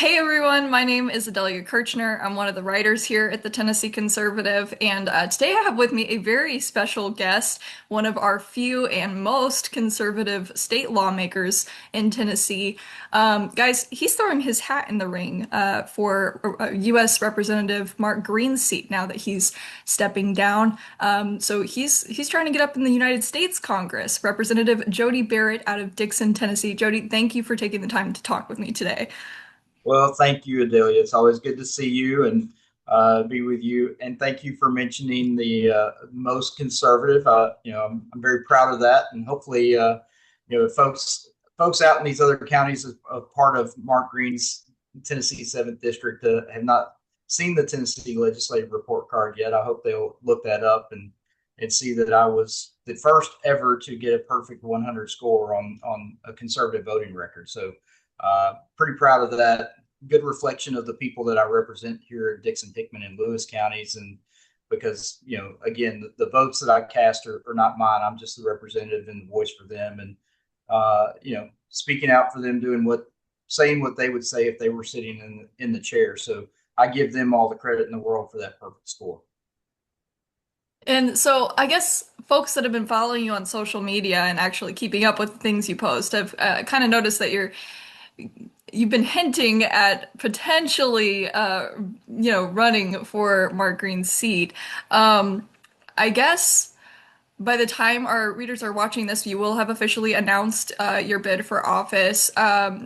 Hey everyone, my name is Adelia Kirchner. I'm one of the writers here at the Tennessee Conservative, and today I have with me a very special guest, one of our few and most conservative state lawmakers in Tennessee. Guys, he's throwing his hat in the ring for U.S. Representative Mark Green's seat now that he's stepping down. So he's trying to get up in the United States Congress. Representative Jody Barrett out of Dixon, Tennessee. Jody, thank you for taking the time to talk with me today. Well, thank you, Adelia. It's always good to see you and be with you. And thank you for mentioning the most conservative. I'm very proud of that. And hopefully, folks out in these other counties as a part of Mark Green's Tennessee 7th District have not seen the Tennessee Legislative Report Card yet. I hope they'll look that up and see that I was the first ever to get a perfect 100 score on a conservative voting record. So pretty proud of that. Good reflection of the people that I represent here in Dixon, Hickman, and Lewis counties. And because, again, the votes that I cast are not mine. I'm just the representative and the voice for them. And, speaking out for them, saying what they would say if they were sitting in the chair. So I give them all the credit in the world for that perfect score. And so I guess folks that have been following you on social media and actually keeping up with the things you post have kind of noticed that you've been hinting at potentially running for Mark Green's seat. I guess by the time our readers are watching this, you will have officially announced your bid for office.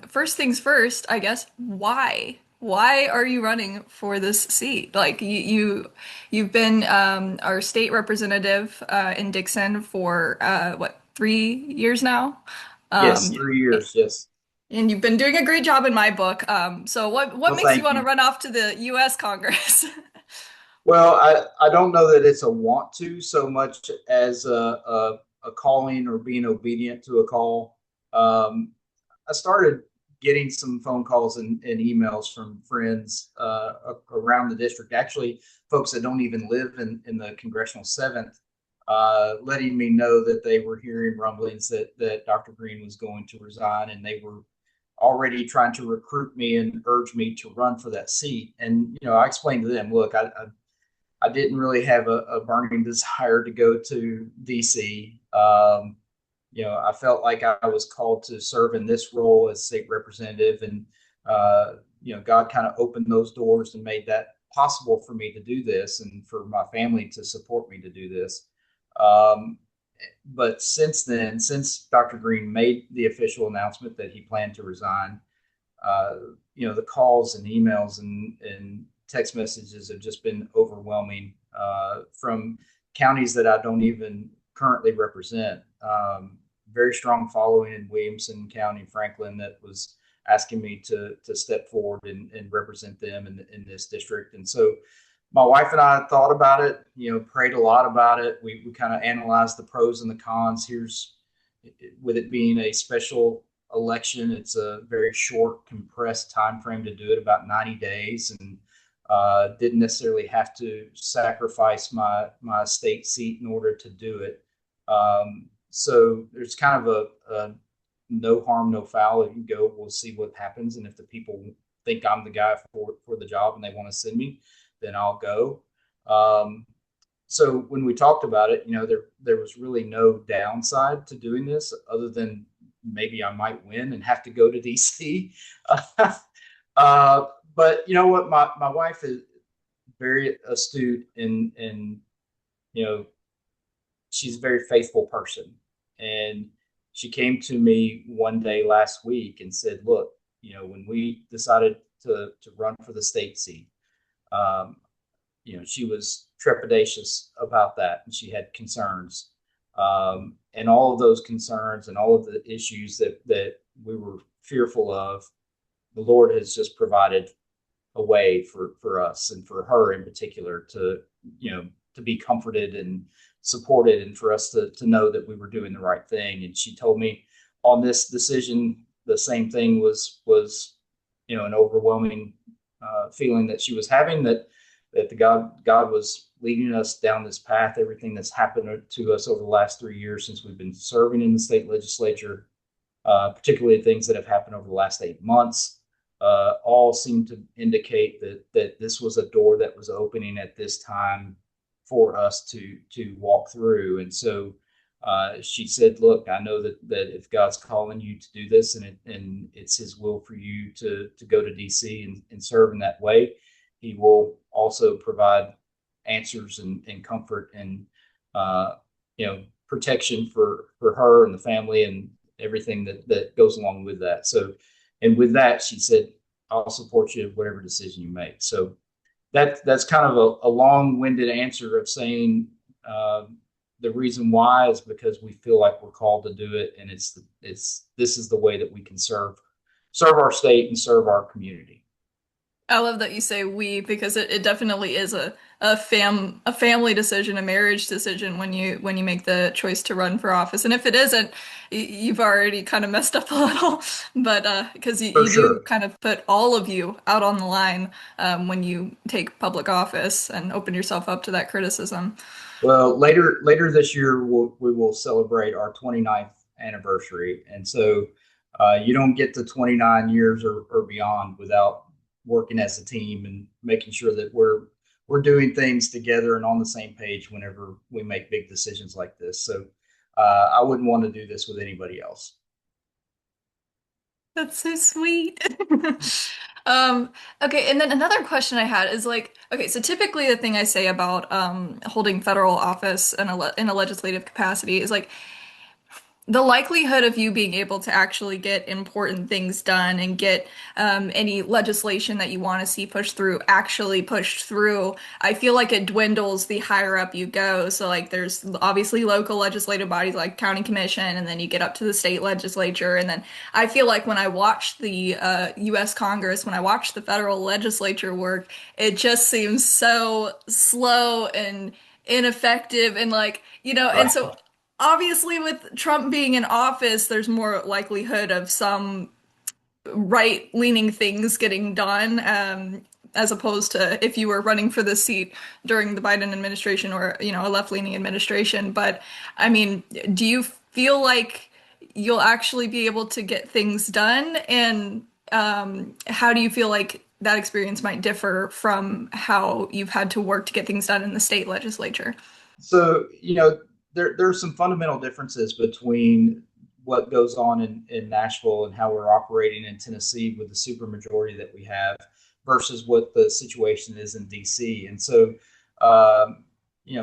First things first, I guess, why? Why are you running for this seat? Like you've been our state representative in Dixon for what, 3 years now? Yes, Um, 3 years. Yes. and you've been doing a great job in my book. So what Well, makes you thank want to you. run off to the U.S. Congress? Well, I don't know that it's a want to so much as a calling or being obedient to a call. I started getting some phone calls and emails from friends around the district, actually, folks that don't even live in the congressional seventh, letting me know that they were hearing rumblings that Dr. Green was going to resign, and they were already trying to recruit me and urge me to run for that seat. And, I explained to them, look, I didn't really have a burning desire to go to DC. I felt like I was called to serve in this role as state representative, and God kind of opened those doors and made that possible for me to do this, and for my family to support me to do this. Um, but since then, since Dr. Green made the official announcement that he planned to resign, uh, the calls and emails and text messages have just been overwhelming from counties that I don't even currently represent. Very strong following in Williamson County, Franklin, that was asking me to step forward and represent them in this district. And so my wife and I thought about it, prayed a lot about it. We kind of analyzed the pros and the cons. With it being a special election, it's a very short, compressed time frame to do it, about 90 days, and didn't necessarily have to sacrifice my state seat in order to do it. So there's kind of a no harm, no foul. If you go, we'll see what happens, and if the people think I'm the guy for the job and they want to send me, then I'll go. Um, so when we talked about it, there was really no downside to doing this other than maybe I might win and have to go to DC. But you know what, my wife is very astute and you know she's a very faithful person, and she came to me one day last week and said, look, when we decided to run for the state seat, um, she was trepidatious about that, and she had concerns. And all of those concerns and all of the issues that we were fearful of, the Lord has just provided a way for us and for her in particular to be comforted and supported, and for us to know that we were doing the right thing. And she told me on this decision, the same thing was an overwhelming feeling that she was having, that God was leading us down this path. Everything that's happened to us over the last 3 years since we've been serving in the state legislature, particularly things that have happened over the last 8 months, all seemed to indicate that this was a door that was opening at this time for us to walk through. And so she said, "Look, I know that if God's calling you to do this, and it's His will for you to go to DC and serve in that way, He will also provide answers and comfort and protection for her and the family and everything that goes along with that." So, and with that, she said, "I'll support you whatever decision you make." So that's kind of a long-winded answer of saying the reason why is because we feel like we're called to do it, and it's this is the way that we can serve our state and serve our community. I love that you say we because it definitely is a family decision, a marriage decision when you make the choice to run for office. And if it isn't, you've already kind of messed up a little, but because For you do sure. kind of put all of you out on the line when you take public office and open yourself up to that criticism. Well, later this year, we will celebrate our 29th anniversary. And so you don't get to 29 years or beyond without working as a team and making sure that we're doing things together and on the same page whenever we make big decisions like this. So I wouldn't want to do this with anybody else. That's so sweet. Okay, and then another question I had is like, okay, so typically the thing I say about holding federal office in a legislative capacity is like the likelihood of you being able to actually get important things done and get any legislation that you want to see pushed through actually pushed through, I feel like it dwindles the higher up you go. So, like, there's obviously local legislative bodies like county commission, and then you get up to the state legislature. And then I feel like when I watch the US Congress, when I watch the federal legislature work, it just seems so slow and ineffective and like, and Right. so obviously with Trump being in office, there's more likelihood of some right-leaning things getting done, as opposed to if you were running for the seat during the Biden administration or, a left-leaning administration. But I mean, do you feel like you'll actually be able to get things done? And how do you feel like that experience might differ from how you've had to work to get things done in the state legislature? So, there's some fundamental differences between what goes on in Nashville and how we're operating in Tennessee with the supermajority that we have versus what the situation is in DC. And so,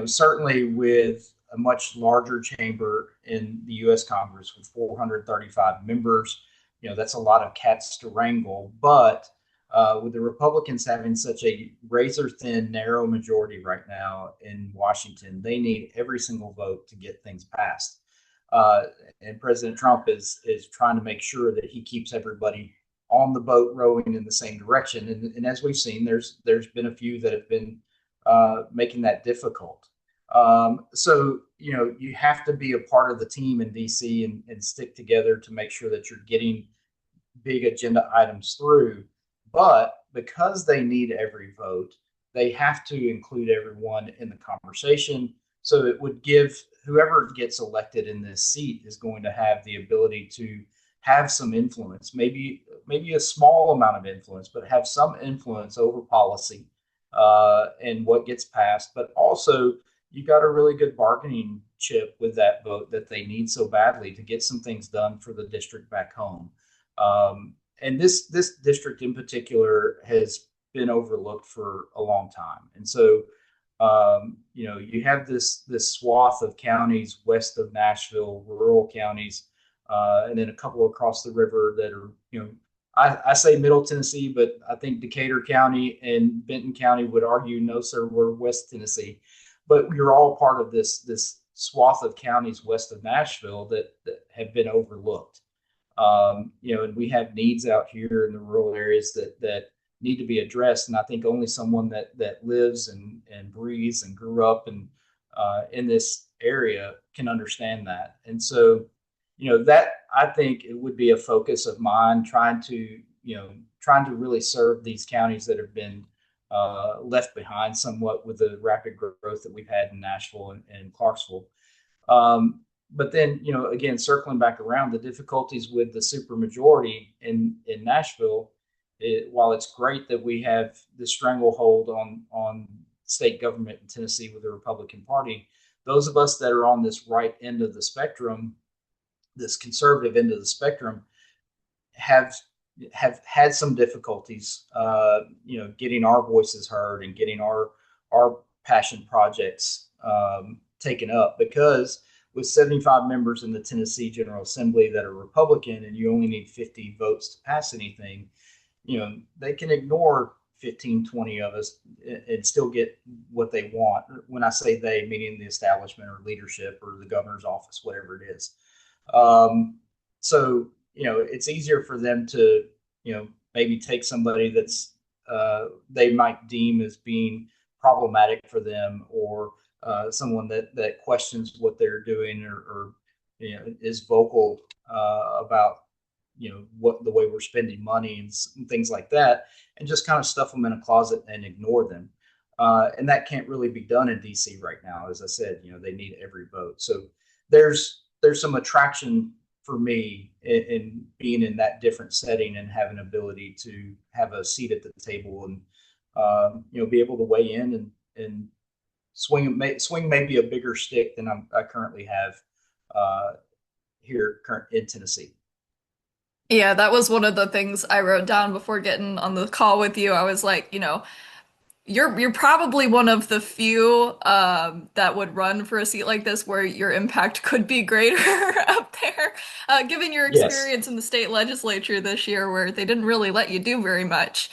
certainly with a much larger chamber in the U.S. Congress with 435 members, that's a lot of cats to wrangle. But with the Republicans having such a razor thin, narrow majority right now in Washington, they need every single vote to get things passed. Uh, and President Trump is trying to make sure that he keeps everybody on the boat rowing in the same direction. And as we've seen, there's been a few that have been making that difficult. So you have to be a part of the team in DC and stick together to make sure that you're getting big agenda items through. But because they need every vote, they have to include everyone in the conversation. So it would give whoever gets elected in this seat is going to have the ability to have some influence, maybe a small amount of influence, but have some influence over policy and what gets passed. But also, you got a really good bargaining chip with that vote that they need so badly to get some things done for the district back home. And this district in particular has been overlooked for a long time. And so, you have this swath of counties west of Nashville, rural counties, and then a couple across the river that are, I say Middle Tennessee, but I think Decatur County and Benton County would argue, no, sir, we're West Tennessee. But we're all part of this swath of counties west of Nashville that have been overlooked. And we have needs out here in the rural areas that need to be addressed. And I think only someone that lives and breathes and grew up in this area can understand that. And so, that I think it would be a focus of mine trying to really serve these counties that have been left behind somewhat with the rapid growth that we've had in Nashville and Clarksville. But then, again, circling back around, the difficulties with the supermajority in Nashville while it's great that we have the stranglehold on state government in Tennessee with the Republican Party, those of us that are on this right end of the spectrum, this conservative end of the spectrum, have have had some difficulties, getting our voices heard and getting our passion projects taken up, because with 75 members in the Tennessee General Assembly that are Republican and you only need 50 votes to pass anything, they can ignore 15, 20 of us and still get what they want. When I say they, meaning the establishment or leadership or the governor's office, whatever it is. So, it's easier for them to, maybe take somebody that's they might deem as being problematic for them, or someone that questions what they're doing, or is vocal about what the way we're spending money and things like that, and just kind of stuff them in a closet and ignore them. And that can't really be done in DC right now. As I said, they need every vote. So there's some attraction for me in being in that different setting and having ability to have a seat at the table, and be able to weigh in and swing maybe a bigger stick than I currently have here in Tennessee. Yeah, that was one of the things I wrote down before getting on the call with you. I was like, you're probably one of the few that would run for a seat like this where your impact could be greater up there, given your Yes. experience in the state legislature this year, where they didn't really let you do very much.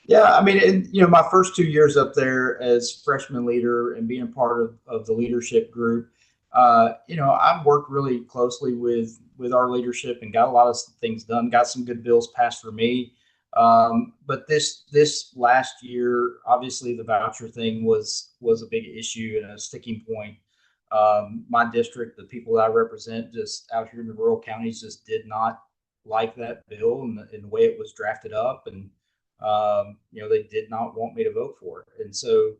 Yeah, I mean, my first 2 years up there as freshman leader and being part of the leadership group, I've worked really closely with our leadership and got a lot of things done. Got some good bills passed for me, but this last year, obviously, the voucher thing was a big issue and a sticking point. My district, the people that I represent, just out here in the rural counties, just did not like that bill and the way it was drafted up, and they did not want me to vote for it. And so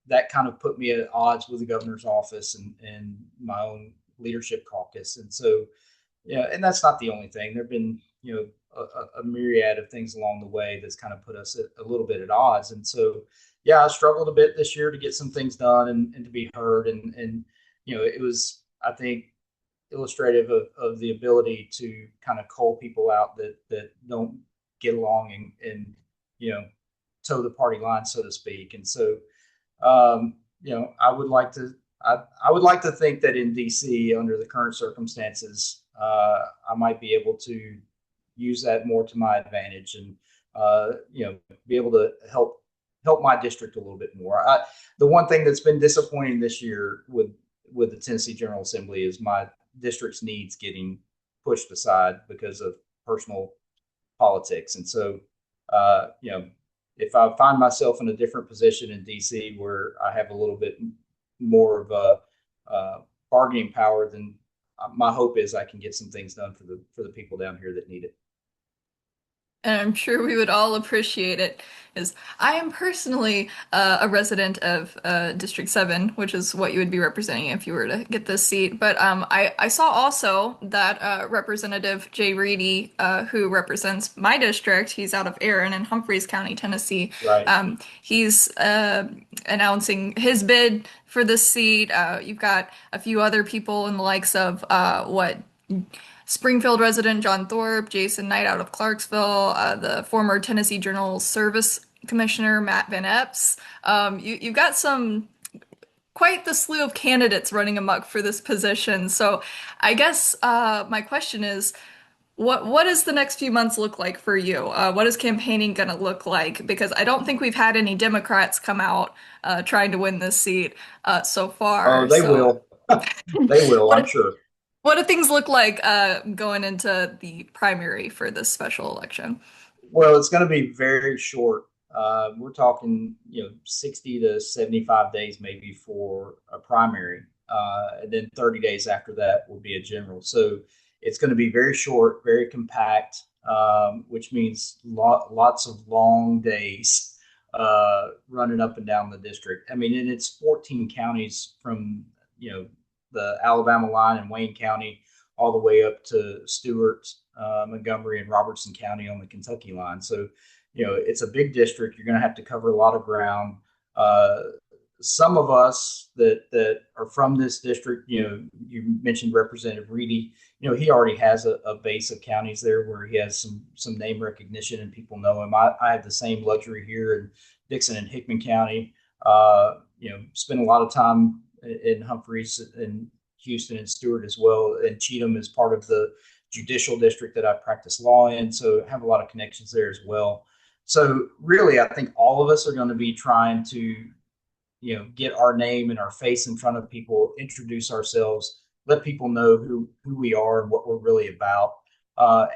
that kind of put me at odds with the governor's office and my own leadership caucus. And so, and that's not the only thing. There've been, a myriad of things along the way that's kind of put us a little bit at odds. And so, yeah, I struggled a bit this year to get some things done and to be heard. And, it was, I think, illustrative of the ability to kind of call people out that don't get along and toe the party line, so to speak. And so, I would like to, I would like to think that in DC, under the current circumstances, I might be able to use that more to my advantage, and be able to help my district a little bit more. The one thing that's been disappointing this year with the Tennessee General Assembly is my district's needs getting pushed aside because of personal politics. And so, if I find myself in a different position in DC where I have a little bit more of a bargaining power, then my hope is I can get some things done for the people down here that need it. And I'm sure we would all appreciate it, as I am personally a resident of District 7, which is what you would be representing if you were to get this seat. But I saw also that Representative Jay Reedy, who represents my district, he's out of Erin in Humphreys County, Tennessee. Right. He's announcing his bid for this seat. You've got a few other people in the likes of Springfield resident John Thorpe, Jason Knight out of Clarksville, the former Tennessee Journal Service Commissioner Matt Van Epps. You've got quite the slew of candidates running amok for this position. So I guess my question is, what does the next few months look like for you? What is campaigning going to look like? Because I don't think we've had any Democrats come out trying to win this seat so Oh, far. they So will. They will, I'm what sure. what do things look like going into the primary for this special election? Well, it's going to be very short. We're talking, 60 to 75 days maybe for a primary. And then 30 days after that will be a general. So it's going to be very short, very compact, which means lots of long days running up and down the district. I mean, and it's 14 counties from, the Alabama line in Wayne County all the way up to Stewart, Montgomery, and Robertson County on the Kentucky line. So, it's a big district. You're going to have to cover a lot of ground. Uh, some of us that are from this district, you mentioned Representative Reedy. He already has a base of counties there where he has some name recognition and people know him. I have the same luxury here in Dickson and Hickman County. Spend a lot of time in Humphreys and Houston and Stewart as well. And Cheatham is part of the judicial district that I practice law in, so I have a lot of connections there as well. So really, I think all of us are going to be trying to, get our name and our face in front of people, introduce ourselves, let people know who we are and what we're really about.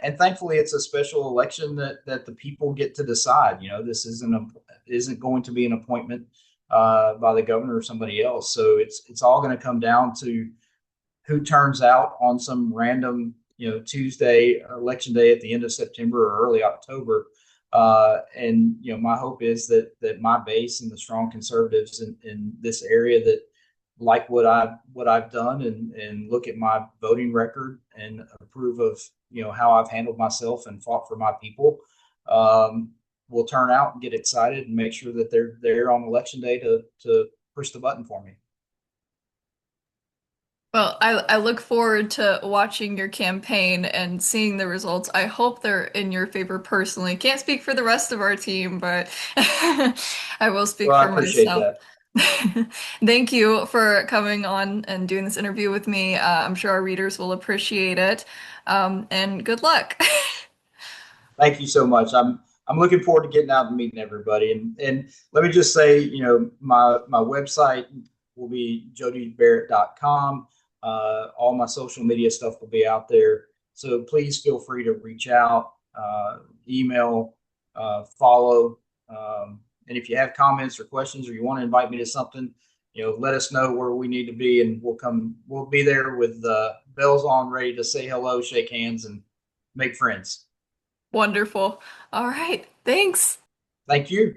And thankfully, it's a special election that the people get to decide. This isn't going to be an appointment by the governor or somebody else. So it's all going to come down to who turns out on some random, Tuesday, election day at the end of September or early October. And my hope is that my base and the strong conservatives in this area that like what I've done and look at my voting record and approve of how I've handled myself and fought for my people, will turn out and get excited and make sure that they're there on election day to push the button for me. Well, I look forward to watching your campaign and seeing the results. I hope they're in your favor personally. Can't speak for the rest of our team, but I will speak Well, I for appreciate myself. that. Thank you for coming on and doing this interview with me. I'm sure our readers will appreciate it. And good luck. Thank you so much. I'm looking forward to getting out and meeting everybody. And let me just say, my website will be jodybarrett.com. All my social media stuff will be out there. So please feel free to reach out, email, follow. And if you have comments or questions or you want to invite me to something, let us know where we need to be and we'll be there with bells on, ready to say hello, shake hands, and make friends. Wonderful. All right. Thanks. Thank you.